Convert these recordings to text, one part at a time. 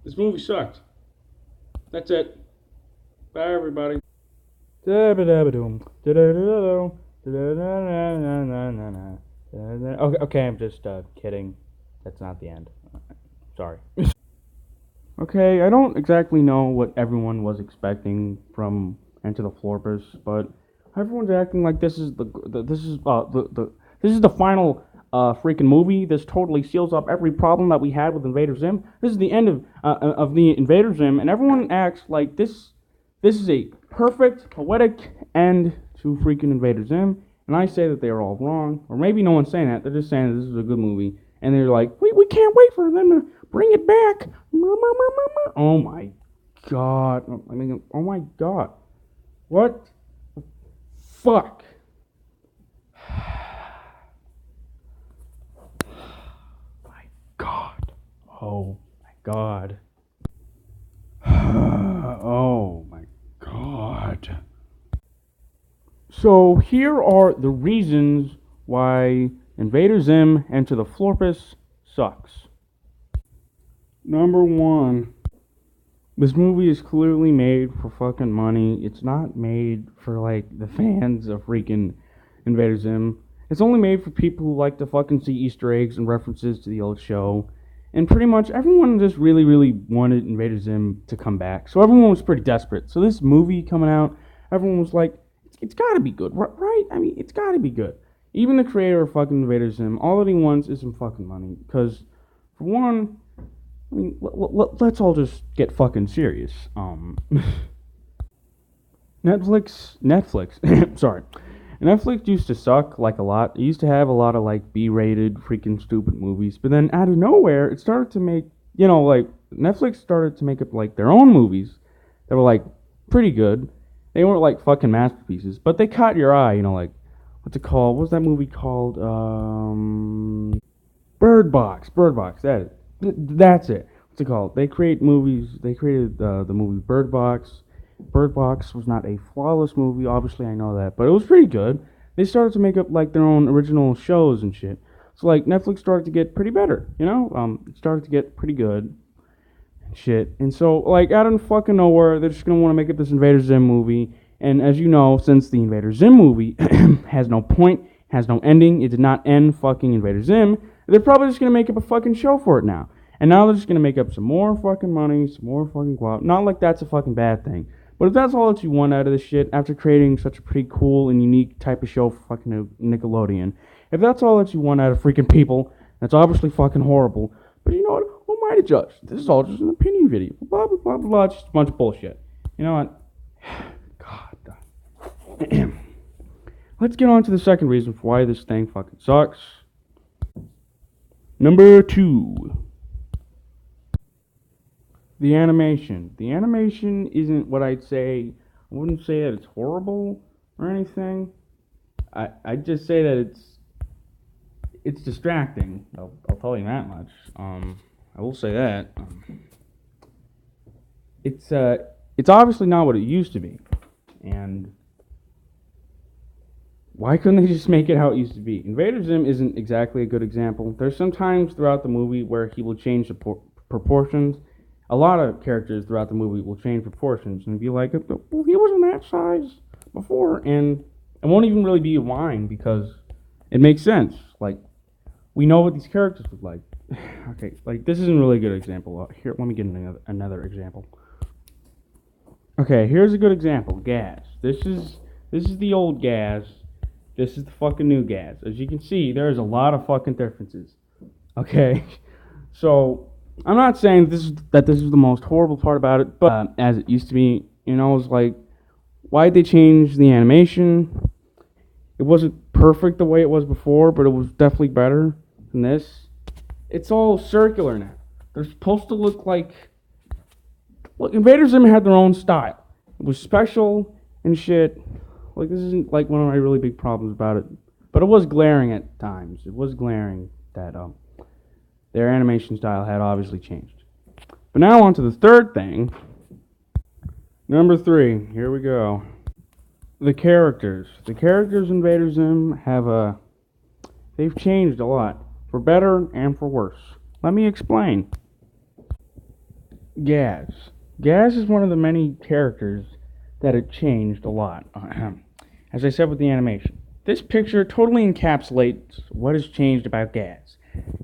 This movie sucked. That's it. Bye, everybody. Okay, I'm just kidding. That's not the end. Sorry. Okay, I don't exactly know what everyone was expecting from Enter the Florpus, but everyone's acting like this is this is the final freaking movie. This totally seals up every problem that we had with Invader Zim. This is the end of the Invader Zim, and everyone acts like this is a perfect poetic end to freaking Invader Zim. And I say that they are all wrong, or maybe no one's saying that. They're just saying that this is a good movie, and they're like, we can't wait for them to bring it back. Oh my god. I mean, oh my god. What? Fuck. My god. Oh my god. Oh my god. So here are the reasons why Invader Zim Enter the Florpus sucks. Number one, this movie is clearly made for fucking money. It's not made for like the fans of freaking Invader Zim. It's only made for people who like to fucking see Easter eggs and references to the old show. And pretty much everyone just really, really wanted Invader Zim to come back. So everyone was pretty desperate. So this movie coming out, everyone was like, it's gotta be good, right? I mean, it's gotta be good. Even the creator of fucking Invader Zim, all that he wants is some fucking money. Because, for one, I mean, let's all just get fucking serious. Netflix, sorry. Netflix used to suck, like, a lot. It used to have a lot of, like, B-rated, freaking stupid movies. But then, out of nowhere, it started to make, like, Netflix started to make up, like, their own movies that were, like, pretty good. They weren't, like, fucking masterpieces. But they caught your eye, like, what's it called? What's that movie called? Bird Box, that's it. What's it called? They create movies. They created the movie Bird Box. Bird Box was not a flawless movie, obviously I know that, but it was pretty good. They started to make up like their own original shows and shit. So like Netflix started to get pretty better, it started to get pretty good and shit. And so like out of fucking nowhere, they're just gonna want to make up this Invader Zim movie. And as you know, since the Invader Zim movie has no point, has no ending, it did not end fucking Invader Zim, they're probably just gonna make up a fucking show for it now. And now they're just gonna make up some more fucking money, some more fucking quality. Not like that's a fucking bad thing. But if that's all that you want out of this shit, after creating such a pretty cool and unique type of show for fucking Nickelodeon, if that's all that you want out of freaking people, that's obviously fucking horrible. But you know what? Who am I to judge? This is all just an opinion video. Blah, blah, blah, blah, it's just a bunch of bullshit. You know what? God. Let's get on to the second reason for why this thing fucking sucks. Number 2. The animation. The animation isn't what I'd say. I wouldn't say that it's horrible or anything. I'd just say that it's distracting. I'll tell you that much. I will say that. It's obviously not what it used to be. And why couldn't they just make it how it used to be? Invader Zim isn't exactly a good example. There's some times throughout the movie where he will change the proportions. A lot of characters throughout the movie will change proportions and be like, well, he wasn't that size before. And it won't even really be a whine because it makes sense. Like, we know what these characters look like. Okay, like, this isn't really a good example. Here, let me get another example. Okay, here's a good example. Gaz. This is the old Gaz. This is the fucking new Gaz. As you can see, there's a lot of fucking differences. Okay? So, I'm not saying that this is the most horrible part about it, but as it used to be, it's like, why'd they change the animation? It wasn't perfect the way it was before, but it was definitely better than this. It's all circular now. They're supposed to look like... Look, Invader Zim had their own style. It was special and shit. Like, this isn't like one of my really big problems about it. But it was glaring at times. It was glaring that their animation style had obviously changed. But now on to the third thing. Number 3. Here we go. The characters. The characters in Invader Zim they've changed a lot. For better and for worse. Let me explain. Gaz. Gaz is one of the many characters that had changed a lot. As I said with the animation, this picture totally encapsulates what has changed about Gaz.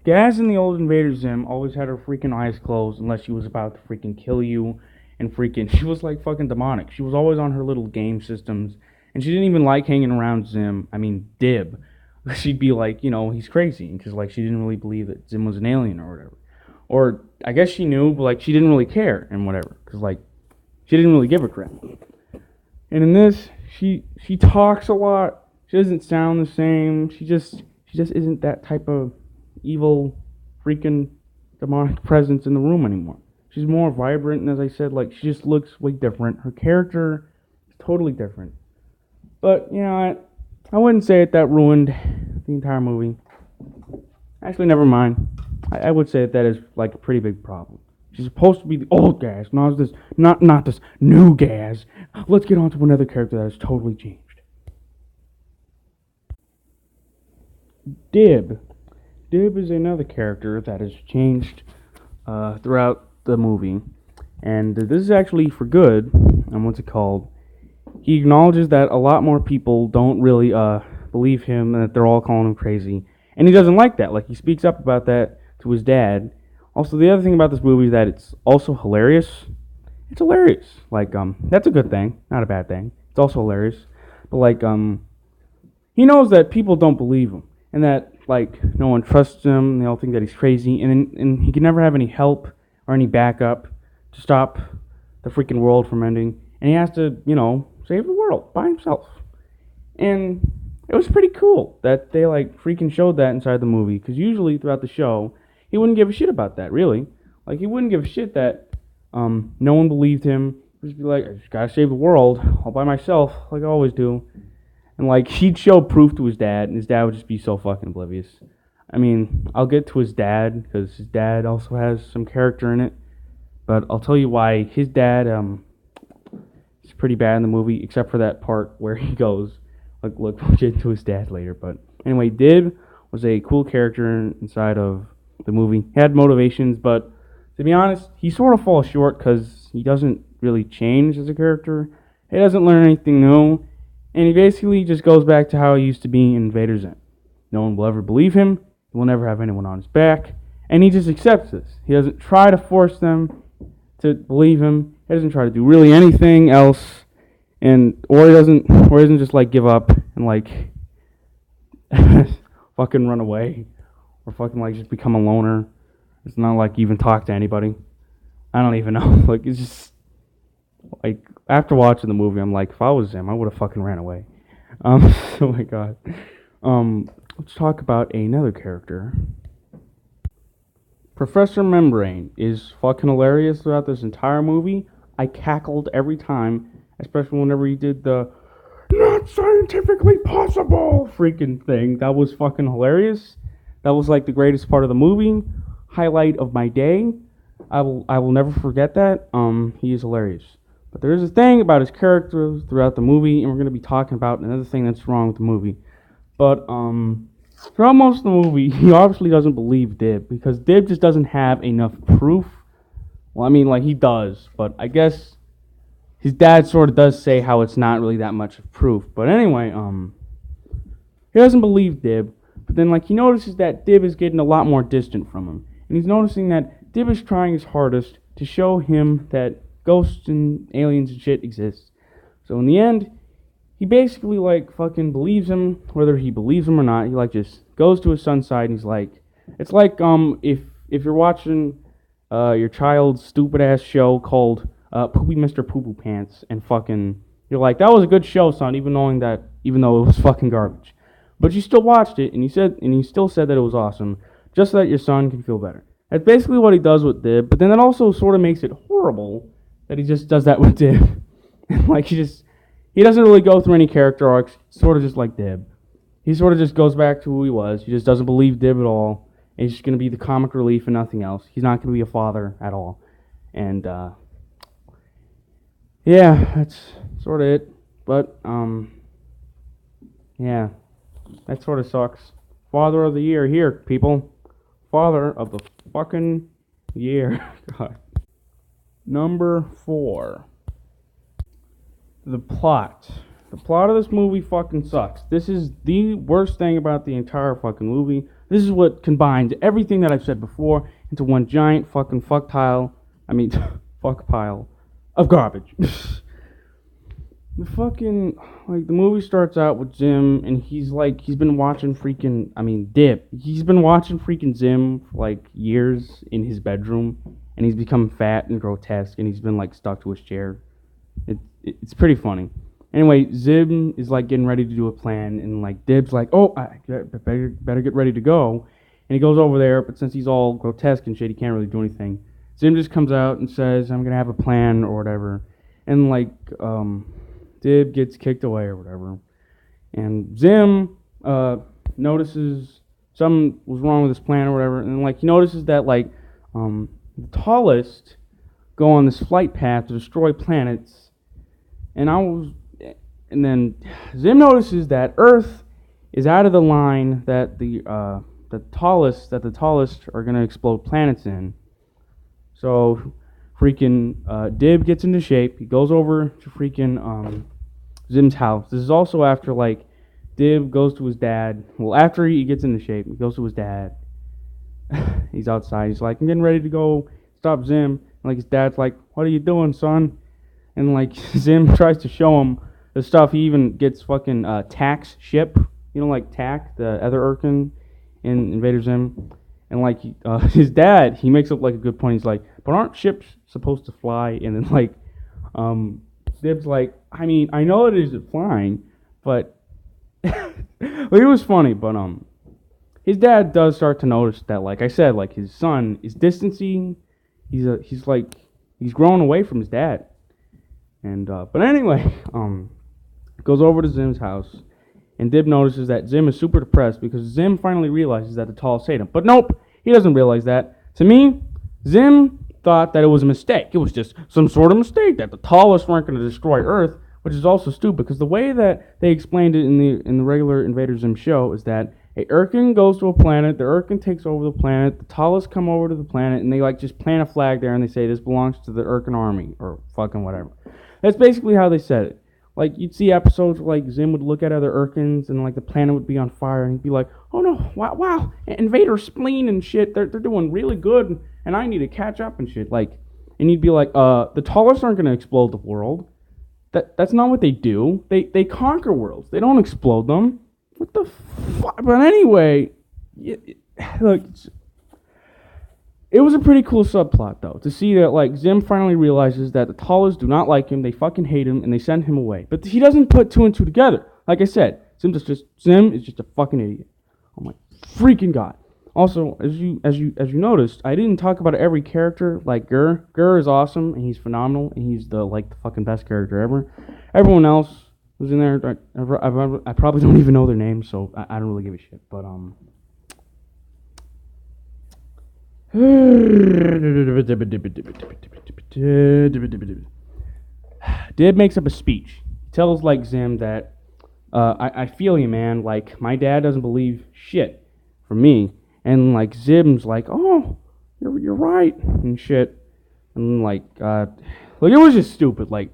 Gaz in the old Invader Zim always had her freaking eyes closed unless she was about to freaking kill you, and freaking, she was like fucking demonic. She was always on her little game systems, and she didn't even like hanging around Dib. She'd be like, he's crazy, because like she didn't really believe that Zim was an alien or whatever. Or I guess she knew, but like she didn't really care and whatever, because like she didn't really give a crap. And in this, she talks a lot. She doesn't sound the same. She just isn't that type of evil, freaking demonic presence in the room anymore. She's more vibrant, and as I said, like she just looks way different. Her character is totally different. But I wouldn't say that ruined the entire movie. Actually, never mind. I would say that is like a pretty big problem. She's supposed to be the old Gaz, not this new Gaz. Let's get on to another character that has totally changed. Dib. Dib is another character that has changed throughout the movie, and this is actually for good. And what's it called? He acknowledges that a lot more people don't really believe him, and that they're all calling him crazy, and he doesn't like that. Like he speaks up about that to his dad. Also, the other thing about this movie is that it's also hilarious. It's hilarious. Like that's a good thing, not a bad thing. It's also hilarious, but like he knows that people don't believe him, and that like no one trusts him. They all think that he's crazy, and he can never have any help or any backup to stop the freaking world from ending. And he has to, save the world by himself. And it was pretty cool that they like freaking showed that inside the movie, because usually throughout the show he wouldn't give a shit about that. Really, like he wouldn't give a shit that no one believed him. He'd just be like, I just gotta save the world all by myself, like I always do. And like he'd show proof to his dad, and his dad would just be so fucking oblivious. I mean, I'll get to his dad because his dad also has some character in it, but I'll tell you why his dad is pretty bad in the movie, except for that part where he goes, like, look, we'll get to his dad later. But anyway, Dib was a cool character inside of the movie. He had motivations, but to be honest, he sort of falls short because he doesn't really change as a character. He doesn't learn anything new, and he basically just goes back to how he used to be in Invader Zim. No one will ever believe him. He will never have anyone on his back, and he just accepts this. He doesn't try to force them to believe him. He doesn't try to do really anything else, or he doesn't just like give up and like fucking run away, or fucking like just become a loner. It's not like even talk to anybody. I don't even know. Like it's just like after watching the movie, I'm like, if I was him, I would have fucking ran away. Oh my god. Let's talk about another character. Professor Membrane is fucking hilarious throughout this entire movie. I cackled every time, especially whenever he did the not scientifically possible freaking thing. That was fucking hilarious. That was like the greatest part of the movie. Highlight of my day. I will never forget that. He is hilarious. But there is a thing about his character throughout the movie, and we're going to be talking about another thing that's wrong with the movie. But throughout most of the movie, he obviously doesn't believe Dib, because Dib just doesn't have enough proof. Well, I mean, like, he does, but I guess his dad sort of does say how it's not really that much proof. But anyway, he doesn't believe Dib, but then, like, he notices that Dib is getting a lot more distant from him. And he's noticing that Dib is trying his hardest to show him that ghosts and aliens and shit exist. So in the end, he basically, like, fucking believes him, whether he believes him or not. He, like, just goes to his son's side, and he's like, it's like, if you're watching your child's stupid-ass show called Poopy Mr. Poo Poo Pants, and fucking, you're like, that was a good show, son, even though it was fucking garbage. But you still watched it, and you still said that it was awesome, just so that your son can feel better. That's basically what he does with Dib, but then that also sort of makes it horrible that he just does that with Dib. Like, he doesn't really go through any character arcs, sort of just like Dib. He sort of just goes back to who he was. He just doesn't believe Dib at all. And he's just going to be the comic relief and nothing else. He's not going to be a father at all. And, yeah, that's sort of it. But, yeah, that sort of sucks. Father of the year here, people. Father of the fucking year. God. Number 4. The plot. The plot of this movie fucking sucks. This is the worst thing about the entire fucking movie. This is what combines everything that I've said before into one giant fucking fuck pile of garbage. The fucking, like, the movie starts out with Zim, and he's been watching Dib. He's been watching freaking Zim for, like, years in his bedroom, and he's become fat and grotesque, and he's been, like, stuck to his chair. It's pretty funny. Anyway, Zim is, like, getting ready to do a plan, and, like, Dib's like, oh, I better get ready to go. And he goes over there, but since he's all grotesque and shit, he can't really do anything. Zim just comes out and says, I'm gonna have a plan, or whatever. And, like, Dib gets kicked away or whatever. And Zim notices something was wrong with his plan or whatever. And, like, he notices that, like, the tallest go on this flight path to destroy planets. And then Zim notices that Earth is out of the line that the tallest are gonna explode planets in. So freaking Dib gets into shape. He goes over to freaking Zim's house. This is also after, like, Dib goes to his dad. Well, after he gets into shape, he goes to his dad. He's outside. He's like, I'm getting ready to go stop Zim. And, like, his dad's like, what are you doing, son? And, like, Zim tries to show him the stuff. He even gets fucking Tack's ship. You know, like Tack, the other Urkin in Invader Zim. And, like, his dad, he makes up, like, a good point. He's like, but aren't ships supposed to fly? And then, like, Dib's like, I mean, I know it isn't flying, but well, it was funny. But his dad does start to notice that, like I said, like, his son is distancing. He's growing away from his dad. And but anyway, goes over to Zim's house, and Dib notices that Zim is super depressed because Zim finally realizes that the tallest hate him. But nope, he doesn't realize that. To me, Zim thought that it was a mistake. It was just some sort of mistake that the tallest weren't going to destroy Earth, which is also stupid because the way that they explained it in the regular Invader Zim show is that a Urkin goes to a planet, the Urkin takes over the planet, the tallest come over to the planet, and they, like, just plant a flag there and they say this belongs to the Urkin army or fucking whatever. That's basically how they said it. Like, you'd see episodes where, like, Zim would look at other Urkins and, like, the planet would be on fire, and he'd be like, oh no, wow, Invader Spleen and shit, they're doing really good, and I need to catch up and shit. Like, and he'd be like, the tallest aren't going to explode the world. That's not what they do. They conquer worlds. They don't explode them. What the fuck? But anyway, look, it was a pretty cool subplot, though, to see that, like, Zim finally realizes that the tallest do not like him, they fucking hate him, and they send him away. But he doesn't put two and two together. Like I said, Zim is just a fucking idiot. Oh my freaking god. Also, as you noticed, I didn't talk about every character. Like Gur. Gur is awesome, and he's phenomenal, and he's the fucking best character ever. Everyone else who's in there, I probably don't even know their names, so I don't really give a shit. But Dib makes up a speech. He tells, like, Zim that I feel you, man. Like, my dad doesn't believe shit from me. And, like, Zim's like, oh, you're right, and shit. And, like, it was just stupid. Like,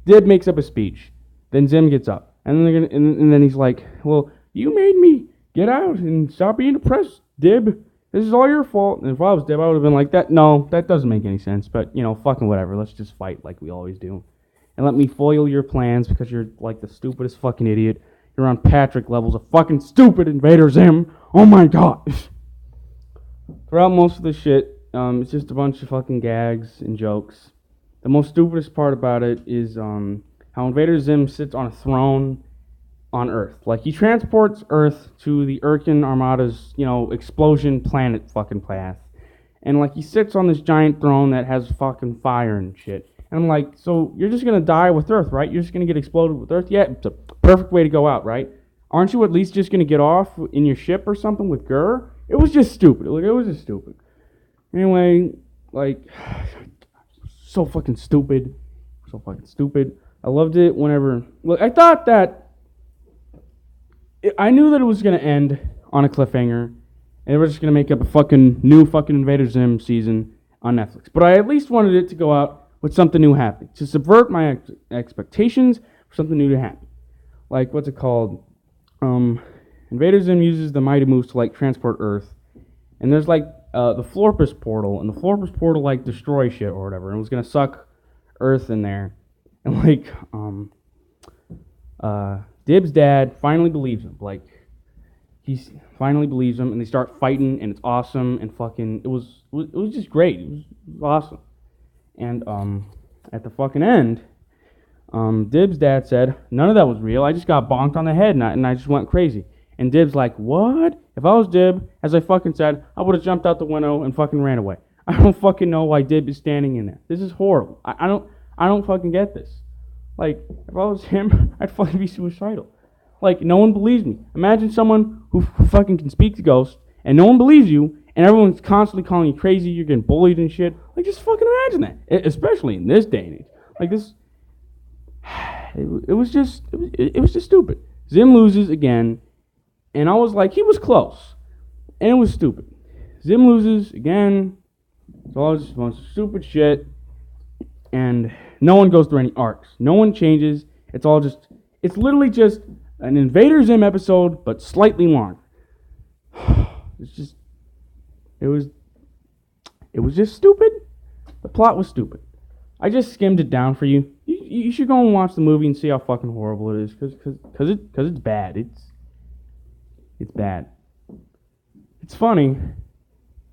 Dib makes up a speech. Then Zim gets up. And then he's like, well, you made me get out and stop being depressed, Dib. This is all your fault. And if I was Dib, I would have been like, no, that doesn't make any sense. But, fucking whatever. Let's just fight like we always do. And let me foil your plans because you're, like, the stupidest fucking idiot. You're on Patrick levels of fucking stupid Invader Zim. Oh, my God. Throughout most of the shit, it's just a bunch of fucking gags and jokes. The most stupidest part about it is how Invader Zim sits on a throne on Earth. Like, he transports Earth to the Urkin Armada's, explosion planet fucking path. And, like, he sits on this giant throne that has fucking fire and shit. And I'm like, so you're just gonna die with Earth, right? You're just gonna get exploded with Earth? Yeah, it's a perfect way to go out, right? Aren't you at least just gonna get off in your ship or something with Gur? It was just stupid. Like, it was just stupid. Anyway, like, so fucking stupid. So fucking stupid. I loved it whenever... Look, I thought that... I knew that it was going to end on a cliffhanger. And they were just going to make up a fucking new fucking Invader Zim season. on Netflix. But I at least wanted it to go out with something new happening, to subvert my expectations for something new to happen. Like, what's it called? Invader Zim uses the Mighty Moose to, like, transport Earth. And there's, like, the florpus portal. And the florpus portal, like, destroys shit or whatever. And it was going to suck Earth in there. And, like, Dib's dad finally believes him. Like, he finally believes him. And they start fighting. And it's awesome. And fucking, it was just great. It was awesome. And, at the fucking end, Dib's dad said, none of that was real. I just got bonked on the head and I just went crazy. And Dib's like, what? If I was Dib, as I fucking said, I would have jumped out the window and fucking ran away. I don't fucking know why Dib is standing in there. This is horrible. I don't fucking get this. Like, if I was him, I'd fucking be suicidal. Like, no one believes me. Imagine someone who fucking can speak to ghosts, and no one believes you, and everyone's constantly calling you crazy, you're getting bullied and shit. Like, just fucking imagine that. Especially in this day and age. Like, this... It was just stupid. Zim loses again, and I was like, he was close, and it was stupid. Zim loses again. It's all just a bunch of stupid shit, and no one goes through any arcs. No one changes. It's literally just an Invader Zim episode, but slightly longer. It was just stupid. The plot was stupid. I just skimmed it down for you. You should go and watch the movie and see how fucking horrible it is, cause it's bad. It's bad. It's funny,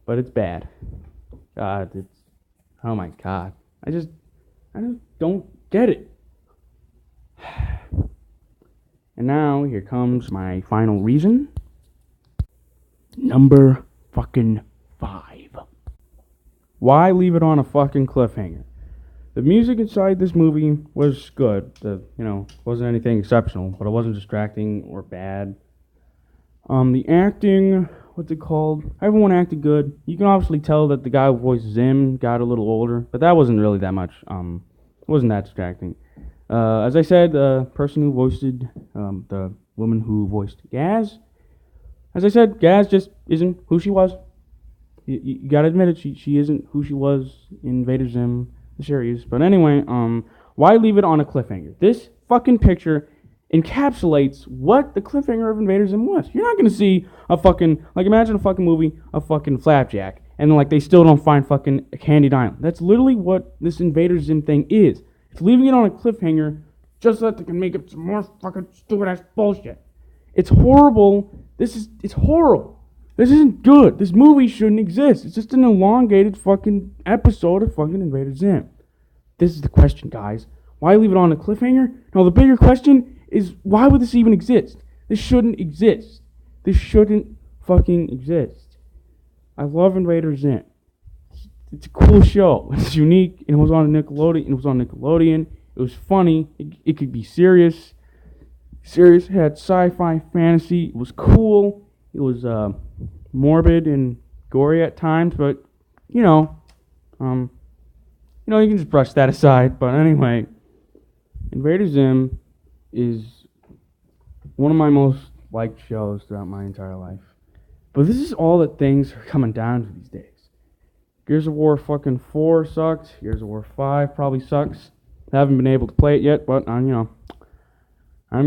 but it's bad. God, oh my God. I just don't get it. And now here comes my final reason. Number fucking 5. Why leave it on a fucking cliffhanger? The music inside this movie was good. Wasn't anything exceptional, but it wasn't distracting or bad. The acting, what's it called? Everyone acted good. You can obviously tell that the guy who voiced Zim got a little older, but that wasn't really that much. It wasn't that distracting. As I said, the person who voiced the woman who voiced Gaz, as I said, Gaz just isn't who she was. You gotta admit it, she isn't who she was in Invader Zim, the series. But anyway, why leave it on a cliffhanger? This fucking picture encapsulates what the cliffhanger of Invader Zim was. You're not gonna see a fucking, like, imagine a fucking movie of fucking Flapjack, and then, like, they still don't find fucking Candied Island. That's literally what this Invader Zim thing is. It's leaving it on a cliffhanger just so that they can make up some more fucking stupid-ass bullshit. It's horrible. It's horrible. This isn't good. This movie shouldn't exist. It's just an elongated fucking episode of fucking Invader Zim. This is the question, guys. Why leave it on a cliffhanger? No, the bigger question is, why would this even exist? This shouldn't exist. This shouldn't fucking exist. I love Invader Zim. It's a cool show. It's unique. It was on Nickelodeon. It was funny. It could be serious. It had sci-fi, fantasy. It was cool. It was morbid and gory at times, but you can just brush that aside. But anyway, Invader Zim is one of my most liked shows throughout my entire life. But this is all that things are coming down to these days. Gears of War fucking 4 sucked. Gears of War 5 probably sucks. I haven't been able to play it yet, but I'm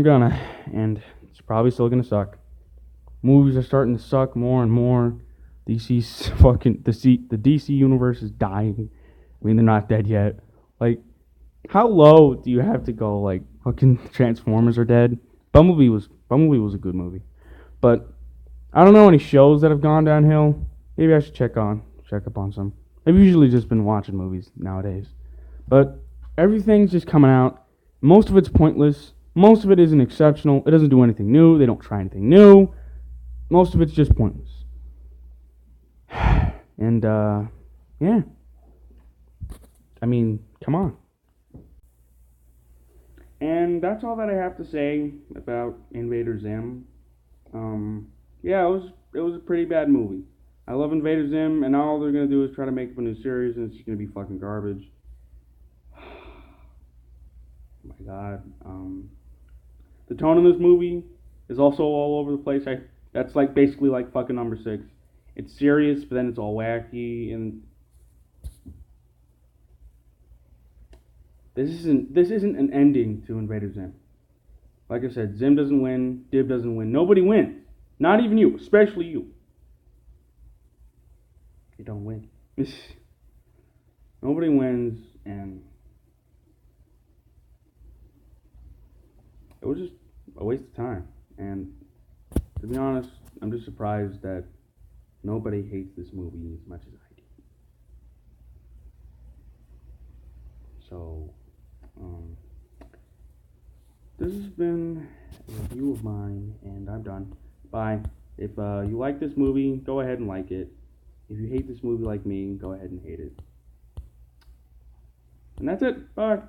gonna, and it's probably still gonna suck. Movies are starting to suck more and more. The DC universe is dying. I mean, they're not dead yet. Like, how low do you have to go? Like, fucking Transformers are dead. Bumblebee was a good movie, but I don't know any shows that have gone downhill. Maybe I should check up on some. I've usually just been watching movies nowadays, but everything's just coming out. Most of it's pointless. Most of it isn't exceptional. It doesn't do anything new. They don't try anything new. Most of it's just pointless. And, yeah. I mean, come on. And that's all that I have to say about Invader Zim. Yeah, it was a pretty bad movie. I love Invader Zim, and all they're going to do is try to make up a new series, and it's going to be fucking garbage. Oh my God. The tone in this movie is also all over the place. That's like basically like fucking number 6. It's serious, but then it's all wacky, and This isn't an ending to Invader Zim. Like I said, Zim doesn't win, Dib doesn't win, nobody wins. Not even you, especially you. You don't win. Nobody wins, and it was just a waste of time. And to be honest, I'm just surprised that nobody hates this movie as much as I do. So, this has been a review of mine, and I'm done. Bye. If you like this movie, go ahead and like it. If you hate this movie like me, go ahead and hate it. And that's it. Bye.